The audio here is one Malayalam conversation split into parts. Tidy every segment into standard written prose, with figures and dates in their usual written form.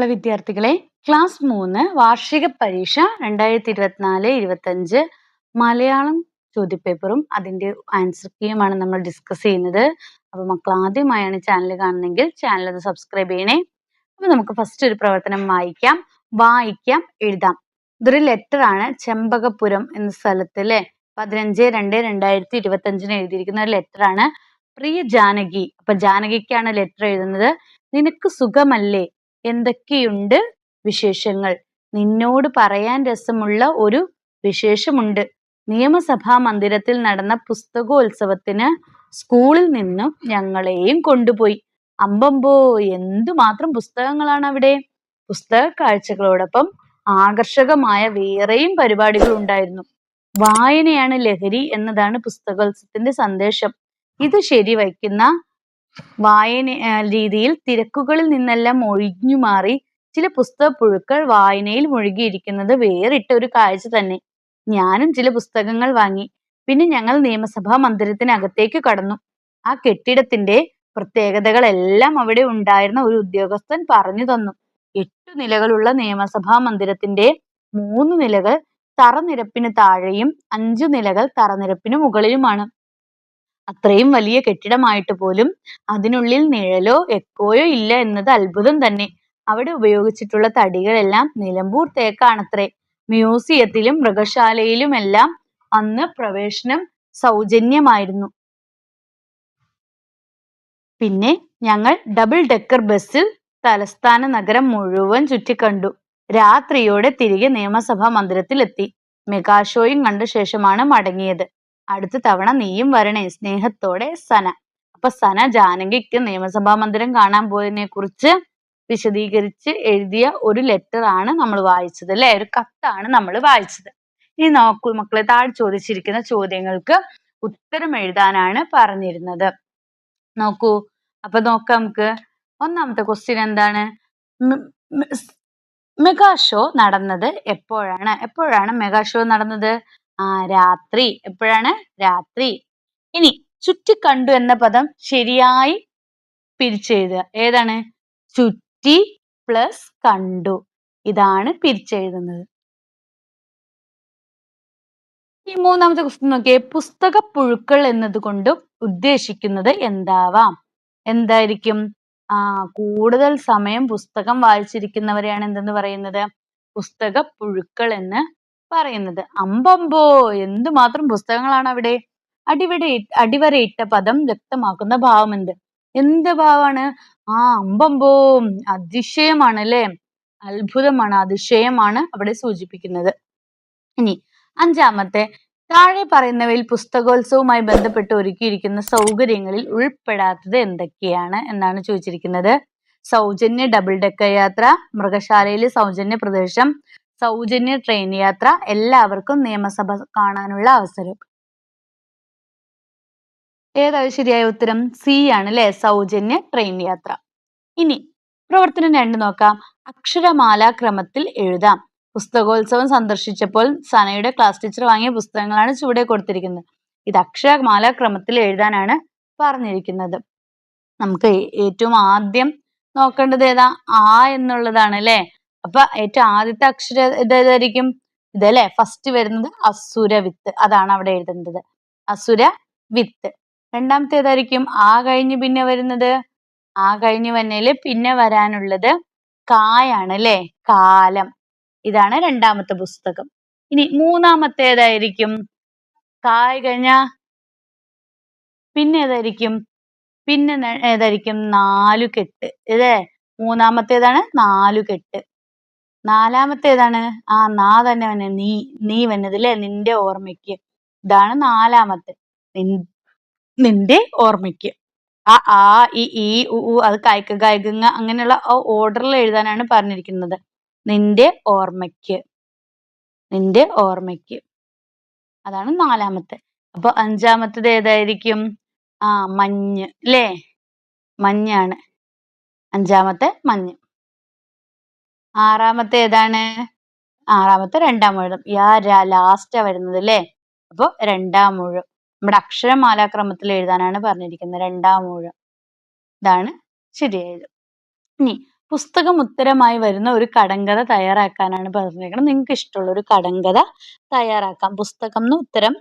പ്രിയമുള്ള വിദ്യാർത്ഥികളെ, ക്ലാസ് 3 വാർഷിക പരീക്ഷ 2024-25 മലയാളം ചോദ്യപേപ്പറും അതിന്റെ ആൻസർ കീയുമാണ് നമ്മൾ ഡിസ്കസ് ചെയ്യുന്നത്. അപ്പോൾ മക്കൾ ആദ്യമായാണ് ചാനൽ കാണുന്നതെങ്കിൽ ചാനൽ ഒന്ന് സബ്സ്ക്രൈബ് ചെയ്യണേ. അപ്പോൾ നമുക്ക് ഫസ്റ്റ് ഒരു പ്രവർത്തനം വായിക്കാം, എഴുതാം. ഇതൊരു ലെറ്റർ ആണ്. ചെമ്പകപുരം എന്ന സ്ഥലത്ത് അല്ലേ 15/2/2025 എഴുതിയിരിക്കുന്ന ഒരു ലെറ്റർ ആണ്. പ്രിയ ജാനകി. അപ്പൊ ജാനകിക്കാണ് ലെറ്റർ എഴുതുന്നത്. നിനക്ക് സുഖമല്ലേ? എന്തൊക്കെയുണ്ട് വിശേഷങ്ങൾ? നിന്നോട് പറയാൻ രസമുള്ള ഒരു വിശേഷമുണ്ട്. നിയമസഭാ മന്ദിരത്തിൽ നടന്ന പുസ്തകോത്സവത്തിന് സ്കൂളിൽ നിന്നും ഞങ്ങളെയും കൊണ്ടുപോയി. അമ്പമ്പോ, എന്തുമാത്രം പുസ്തകങ്ങളാണ് അവിടെ! പുസ്തക കാഴ്ചകളോടൊപ്പം ആകർഷകമായ വേറെയും പരിപാടികൾ ഉണ്ടായിരുന്നു. വായനയാണ് ലഹരി എന്നതാണ് പുസ്തകോത്സവത്തിന്റെ സന്ദേശം. ഇത് ശരിവയ്ക്കുന്ന വായന രീതിയിൽ തിരക്കുകളിൽ നിന്നെല്ലാം ഒഴിഞ്ഞു മാറി ചില പുസ്തക പുഴുക്കൾ വായനയിൽ മുഴുകിയിരിക്കുന്നത് വേറിട്ട ഒരു കാഴ്ച തന്നെ. ഞാനും ചില പുസ്തകങ്ങൾ വാങ്ങി. പിന്നെ ഞങ്ങൾ നിയമസഭാ മന്ദിരത്തിനകത്തേക്ക് കടന്നു. ആ കെട്ടിടത്തിന്റെ പ്രത്യേകതകളെല്ലാം അവിടെ ഉണ്ടായിരുന്ന ഒരു ഉദ്യോഗസ്ഥൻ പറഞ്ഞു തന്നു. 8 നിലകളുള്ള നിയമസഭാ മന്ദിരത്തിന്റെ 3 നിലകൾ തറനിരപ്പിന് താഴെയും 5 നിലകൾ തറനിരപ്പിന് മുകളിലുമാണ്. അത്രയും വലിയ കെട്ടിടമായിട്ട് പോലും അതിനുള്ളിൽ നിഴലോ എക്കോയോ ഇല്ല എന്നത് അത്ഭുതം തന്നെ. അവിടെ ഉപയോഗിച്ചിട്ടുള്ള തടികളെല്ലാം നിലമ്പൂർ തേക്കാണത്രേ. മ്യൂസിയത്തിലും മൃഗശാലയിലുമെല്ലാം അന്ന് പ്രവേശനം സൗജന്യമായിരുന്നു. പിന്നെ ഞങ്ങൾ ഡബിൾ ഡെക്കർ ബസ്സിൽ തലസ്ഥാന നഗരം മുഴുവൻ ചുറ്റിക്കണ്ടു. രാത്രിയോടെ തിരികെ നിയമസഭാ മന്ദിരത്തിലെത്തി. മെഗാ ഷോയും കണ്ട ശേഷമാണ് മടങ്ങിയത്. അടുത്ത തവണ നീയും വരണേ. സ്നേഹത്തോടെ, സന. അപ്പൊ സന ജാനകിക്ക് നിയമസഭാ മന്ദിരം കാണാൻ പോയതിനെ കുറിച്ച് വിശദീകരിച്ച് എഴുതിയ ഒരു ലെറ്റർ ആണ് നമ്മൾ വായിച്ചത് അല്ലെ, ഒരു കത്താണ് നമ്മൾ വായിച്ചത്. ഇനി നോക്കൂ മക്കളെ, താഴെ ചോദിച്ചിരിക്കുന്ന ചോദ്യങ്ങൾക്ക് ഉത്തരം എഴുതാനാണ് പറഞ്ഞിരുന്നത്. നോക്കൂ, അപ്പൊ നോക്കാം നമുക്ക്. ഒന്നാമത്തെ ക്വസ്റ്റ്യൻ എന്താണ്? മെഗാ ഷോ നടന്നത് എപ്പോഴാണ് മെഗാ ഷോ നടന്നത്? രാത്രി. എപ്പോഴാണ്? രാത്രി. ഇനി ചുറ്റിക്കണ്ടു എന്ന പദം ശരിയായി പിരിച്ചെഴുതുക. ഏതാണ്? ചുറ്റി പ്ലസ് കണ്ടു. ഇതാണ് പിരിച്ചെഴുതുന്നത്. ഈ മൂന്നാമത്തെ ക്വസ്റ്റ്യൻ നോക്കിയേ. പുസ്തക പുഴുക്കൾ എന്നതുകൊണ്ട് ഉദ്ദേശിക്കുന്നത് എന്താവാം? എന്തായിരിക്കും? കൂടുതൽ സമയം പുസ്തകം വായിച്ചിരിക്കുന്നവരെയാണ് എന്തെന്ന് പറയുന്നത്? പുസ്തക പുഴുക്കൾ എന്ന് പറയുന്നത്. അമ്പമ്പോ, എന്തുമാത്രം പുസ്തകങ്ങളാണ് അവിടെ! അടിവരയിട്ട പദം വ്യക്തമാക്കുന്ന ഭാവം എന്ത് ഭാവമാണ്? അമ്പമ്പോ, അതിശയമാണ് അല്ലെ, അത്ഭുതമാണ്, അതിശയമാണ് അവിടെ സൂചിപ്പിക്കുന്നത്. ഇനി അഞ്ചാമത്തെ, താഴെ പറയുന്നവയിൽ പുസ്തകോത്സവവുമായി ബന്ധപ്പെട്ട് ഒരുക്കിയിരിക്കുന്ന സൗകര്യങ്ങളിൽ ഉൾപ്പെടാത്തത് എന്തൊക്കെയാണ് എന്നാണ് ചോദിച്ചിരിക്കുന്നത്. സൗജന്യ ഡബിൾ ഡെക്കർ യാത്ര, മൃഗശാലയിലെ സൗജന്യ പ്രദേശം, സൗജന്യ ട്രെയിൻ യാത്ര, എല്ലാവർക്കും നിയമസഭ കാണാനുള്ള അവസരം. ഏതാണ് ശരിയായ ഉത്തരം? സി ആണ് അല്ലെ, സൗജന്യ ട്രെയിൻ യാത്ര. ഇനി പ്രവർത്തനം 2 നോക്കാം. അക്ഷരമാലാക്രമത്തിൽ എഴുതാം. പുസ്തകോത്സവം സന്ദർശിച്ചപ്പോൾ സനയുടെ ക്ലാസ് ടീച്ചർ വാങ്ങിയ പുസ്തകങ്ങളാണ് ചുവടെ കൊടുത്തിരിക്കുന്നത്. ഇത് അക്ഷരമാലാക്രമത്തിൽ എഴുതാനാണ് പറഞ്ഞിരിക്കുന്നത്. നമുക്ക് ഏറ്റവും ആദ്യം നോക്കേണ്ടത് ഏതാ? എന്നുള്ളതാണ് അല്ലെ. അപ്പൊ ഏറ്റവും ആദ്യത്തെ അക്ഷരം ഏതായിരിക്കും? ഇതല്ലേ, ഫസ്റ്റ് വരുന്നത് അസുരവിത്ത്. അതാണ് അവിടെ എഴുതേണ്ടത്, അസുരവിത്ത്. രണ്ടാമത്തെ ഏതായിരിക്കും? കഴിഞ്ഞ് പിന്നെ വരുന്നത്? കഴിഞ്ഞ് വന്നതില് പിന്നെ വരാനുള്ളത് കായാണ് അല്ലെ, കാലം. ഇതാണ് രണ്ടാമത്തെ പുസ്തകം. ഇനി മൂന്നാമത്തെ ഏതായിരിക്കും? കായ് കഴിഞ്ഞ പിന്നെ ഏതായിരിക്കും? പിന്നെ ഏതായിരിക്കും? നാലുകെട്ട് അല്ലേ. മൂന്നാമത്തേതാണ് നാലുകെട്ട്. നാലാമത്തെ ഏതാണ്? നാ തന്നെ വന്നെ, നീ വന്നത് അല്ലെ, നിന്റെ ഓർമ്മയ്ക്ക്. ഇതാണ് നാലാമത്തെ, നിന്റെ ഓർമ്മയ്ക്ക്. ആ ഇ ഈ ഉ അത് കൈക്ക് ഗൈഗങ്ങ അങ്ങനെയുള്ള ഓർഡറിൽ എഴുതാനാണ് പറഞ്ഞിരിക്കുന്നത്. നിന്റെ ഓർമ്മയ്ക്ക്, നിന്റെ ഓർമ്മയ്ക്ക്. അതാണ് നാലാമത്തെ. അപ്പൊ അഞ്ചാമത്തത് ഏതായിരിക്കും? മഞ്ഞ് അല്ലേ, മഞ്ഞാണ് അഞ്ചാമത്തെ, മഞ്ഞ്. ആറാമത്തെ ഏതാണ്? ആറാമത്തെ രണ്ടാം ഊഴം. ലാസ്റ്റാ വരുന്നത് അല്ലേ. അപ്പൊ രണ്ടാം ഊഴം നമ്മുടെ അക്ഷരമാലാക്രമത്തിൽ എഴുതാനാണ് പറഞ്ഞിരിക്കുന്നത്. രണ്ടാം ഊഴം, ഇതാണ് ശരിയായത്. ഇനി പുസ്തകം ഉത്തരമായി വരുന്ന ഒരു കടങ്കഥ തയ്യാറാക്കാനാണ് പറഞ്ഞിരിക്കുന്നത്. നിങ്ങൾക്ക് ഇഷ്ടമുള്ള ഒരു കടങ്കഥ തയ്യാറാക്കാം. പുസ്തകം എന്ന് ഉത്തരം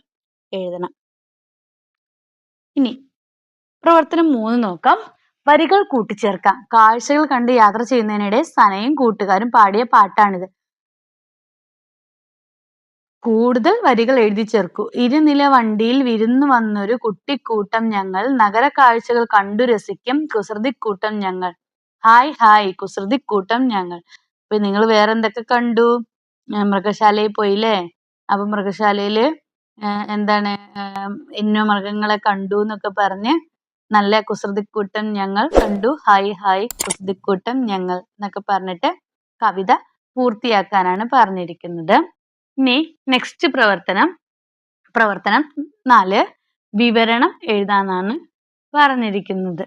എഴുതണം. ഇനി പ്രവർത്തനം 3 നോക്കാം. വരികൾ കൂട്ടിച്ചേർക്കാം. കാഴ്ചകൾ കണ്ട് യാത്ര ചെയ്യുന്നതിനിടെ സനയും കൂട്ടുകാരും പാടിയ പാട്ടാണിത്. കൂടുതൽ വരികൾ എഴുതി ചേർക്കൂ. ഇരുനില വണ്ടിയിൽ വിരുന്നു വന്നൊരു കുട്ടിക്കൂട്ടം ഞങ്ങൾ, നഗര കാഴ്ചകൾ കണ്ടു രസിക്കും കുസൃതിക്കൂട്ടം ഞങ്ങൾ. ഹായ് ഹായ് കുസൃതിക്കൂട്ടം ഞങ്ങൾ. അപ്പൊ നിങ്ങൾ വേറെ എന്തൊക്കെ കണ്ടു? മൃഗശാലയിൽ പോയില്ലേ? അപ്പൊ മൃഗശാലയില് എന്താണ് ഇന്ന മൃഗങ്ങളെ കണ്ടു എന്നൊക്കെ പറഞ്ഞ് നല്ല കുസൃതിക്കൂട്ടം ഞങ്ങൾ കണ്ടു, ഹായ് ഹായ് കുസൃതിക്കൂട്ടം ഞങ്ങൾ എന്നൊക്കെ പറഞ്ഞിട്ട് കവിത പൂർത്തിയാക്കാനാണ് പറഞ്ഞിരിക്കുന്നത്. ഇനി നെക്സ്റ്റ് പ്രവർത്തനം 4 വിവരണം എഴുതാനാണ് പറഞ്ഞിരിക്കുന്നത്.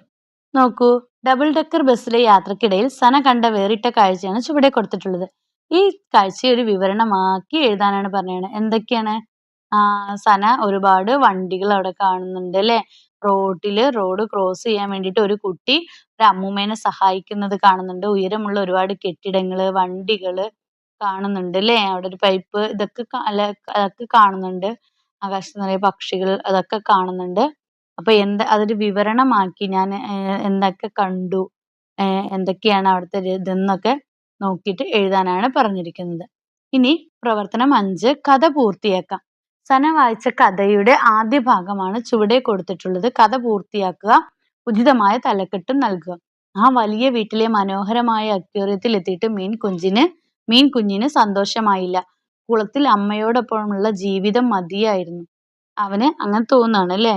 നോക്കൂ, ഡബിൾ ഡെക്കർ ബസ്സിലെ യാത്രക്കിടയിൽ സന കണ്ട വേറിട്ട കാഴ്ചയാണ് ചുവടെ കൊടുത്തിട്ടുള്ളത്. ഈ കാഴ്ചയെ ഒരു വിവരണമാക്കി എഴുതാനാണ് പറഞ്ഞത്. എന്തൊക്കെയാണ്? സന ഒരുപാട് വണ്ടികൾ അവിടെ കാണുന്നുണ്ട് അല്ലെ? റോഡ് ക്രോസ് ചെയ്യാൻ വേണ്ടിയിട്ട് ഒരു കുട്ടി ഒരു അമ്മൂമ്മേനെ സഹായിക്കുന്നത് കാണുന്നുണ്ട്. ഉയരമുള്ള ഒരുപാട് കെട്ടിടങ്ങള്, വണ്ടികള് കാണുന്നുണ്ട് അല്ലേ? അവിടെ ഒരു പൈപ്പ്, ഇതൊക്കെ അതൊക്കെ കാണുന്നുണ്ട്. ആകാശത്ത് നിറയെ പക്ഷികൾ, അതൊക്കെ കാണുന്നുണ്ട്. അപ്പൊ അതൊരു വിവരണമാക്കി ഞാൻ എന്തൊക്കെ കണ്ടു, എന്തൊക്കെയാണ് അവിടുത്തെ ഇതെന്നൊക്കെ നോക്കിയിട്ട് എഴുതാനാണ് പറഞ്ഞിരിക്കുന്നത്. ഇനി പ്രവർത്തനം 5 കഥ പൂർത്തിയാക്കാം. സന വായിച്ച കഥയുടെ ആദ്യ ഭാഗമാണ് ചുവടെ കൊടുത്തിട്ടുള്ളത്. കഥ പൂർത്തിയാക്കുക, ഉചിതമായ തലക്കെട്ടും നൽകുക. ആ വലിയ വീട്ടിലെ മനോഹരമായ അക്വേറിയത്തിൽ എത്തിയിട്ട് മീൻ കുഞ്ഞിന് സന്തോഷമായില്ല. കുളത്തിൽ അമ്മയോടൊപ്പമുള്ള ജീവിതം മതിയായിരുന്നു. അവന് അങ്ങനെ തോന്നുകയാണ് അല്ലേ?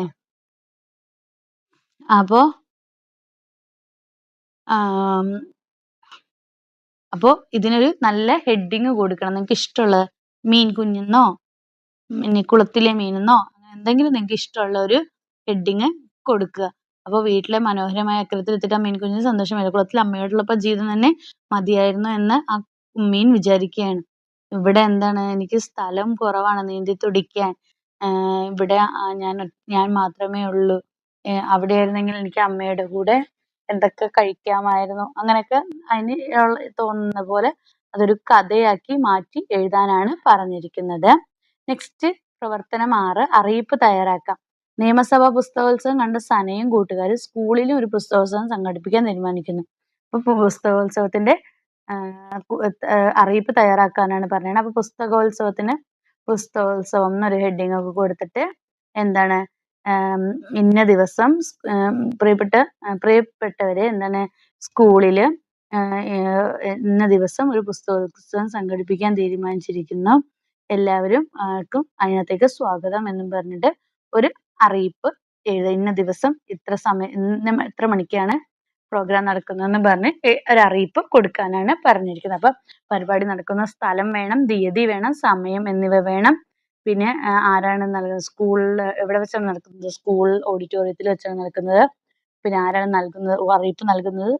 അപ്പോ ഇതിനൊരു നല്ല ഹെഡിങ് കൊടുക്കണം. നിങ്ങൾക്ക് ഇഷ്ടമുള്ള മീൻ കുഞ്ഞെന്നോ കുളത്തിലെ മീനെന്നോ എന്തെങ്കിലും നിങ്ങൾക്ക് ഇഷ്ടമുള്ള ഒരു ഹെഡിങ് കൊടുക്കുക. അപ്പോൾ വീട്ടിലെ മനോഹരമായ അക്വേറിയത്തിൽ എത്തിയിട്ട് ആ മീൻ കുഞ്ഞിന് സന്തോഷമായില്ല. കുളത്തിൽ അമ്മയോടുള്ളപ്പോൾ ജീവിതം തന്നെ മതിയായിരുന്നു എന്ന് ആ മീൻ വിചാരിക്കുകയാണ്. ഇവിടെ എന്താണ്, എനിക്ക് സ്ഥലം കുറവാണ് നീന്തി തുടിക്കാൻ. ഇവിടെ ഞാൻ മാത്രമേ ഉള്ളൂ. അവിടെ ആയിരുന്നെങ്കിൽ എനിക്ക് അമ്മയുടെ കൂടെ എന്തൊക്കെ കഴിക്കാമായിരുന്നു. അങ്ങനെയൊക്കെ അതിന് തോന്നുന്ന പോലെ അതൊരു കഥയാക്കി മാറ്റി എഴുതാനാണ് പറഞ്ഞിരിക്കുന്നത്. നെക്സ്റ്റ് പ്രവർത്തനം 6 അറിയിപ്പ് തയ്യാറാക്കാം. നിയമസഭാ പുസ്തകോത്സവം കണ്ട സനയും കൂട്ടുകാരും സ്കൂളിലും ഒരു പുസ്തകോത്സവം സംഘടിപ്പിക്കാൻ തീരുമാനിക്കുന്നു. അപ്പൊ പുസ്തകോത്സവത്തിന്റെ അറിയിപ്പ് തയ്യാറാക്കാനാണ് പറഞ്ഞത്. അപ്പൊ പുസ്തകോത്സവം എന്നൊരു ഹെഡിങ് ഒക്കെ കൊടുത്തിട്ട് എന്താണ്, ഇന്ന ദിവസം പ്രിയപ്പെട്ടവരെ എന്താണ് സ്കൂളില് ഇന്ന ദിവസം ഒരു പുസ്തകോത്സവം സംഘടിപ്പിക്കാൻ തീരുമാനിച്ചിരിക്കുന്നു. എല്ലാവരും അതിനകത്തേക്ക് സ്വാഗതം എന്നും പറഞ്ഞിട്ട് ഒരു അറിയിപ്പ് എഴുതുക. ഇന്ന ദിവസം ഇത്ര മണിക്കാണ് പ്രോഗ്രാം നടക്കുന്നതെന്ന് പറഞ്ഞ് ഒരു അറിയിപ്പ് കൊടുക്കാനാണ് പറഞ്ഞിരിക്കുന്നത്. അപ്പൊ പരിപാടി നടക്കുന്ന സ്ഥലം വേണം, തീയതി വേണം, സമയം എന്നിവ വേണം. പിന്നെ ആരാണ് നൽകുന്നത്, സ്കൂളിൽ എവിടെ വെച്ചാണ് നടക്കുന്നത്, സ്കൂൾ ഓഡിറ്റോറിയത്തിൽ വെച്ചാണ് നടക്കുന്നത്. പിന്നെ ആരാണ് അറിയിപ്പ് നൽകുന്നത്,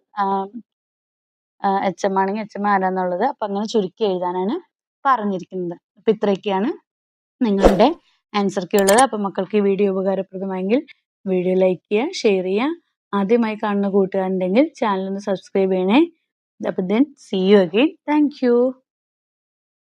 HM ആണെങ്കിൽ HM ആരാന്നുള്ളത്. അപ്പൊ അങ്ങനെ ചുരുക്കി എഴുതാനാണ് പറഞ്ഞിരിക്കുന്നത്. അപ്പൊ ഇത്രയൊക്കെയാണ് നിങ്ങളുടെ ആൻസർ കീ ഉള്ളത്. അപ്പൊ മക്കൾക്ക് ഈ വീഡിയോ ഉപകാരപ്രദമായെങ്കിൽ വീഡിയോ ലൈക്ക് ചെയ്യുക, ഷെയർ ചെയ്യുക. ആദ്യമായി കാണുന്ന കൂട്ടുകാരുണ്ടെങ്കിൽ ചാനൽ ഒന്ന് സബ്സ്ക്രൈബ് ചെയ്യണേ. അപ്പൊ then see you again. Thank you.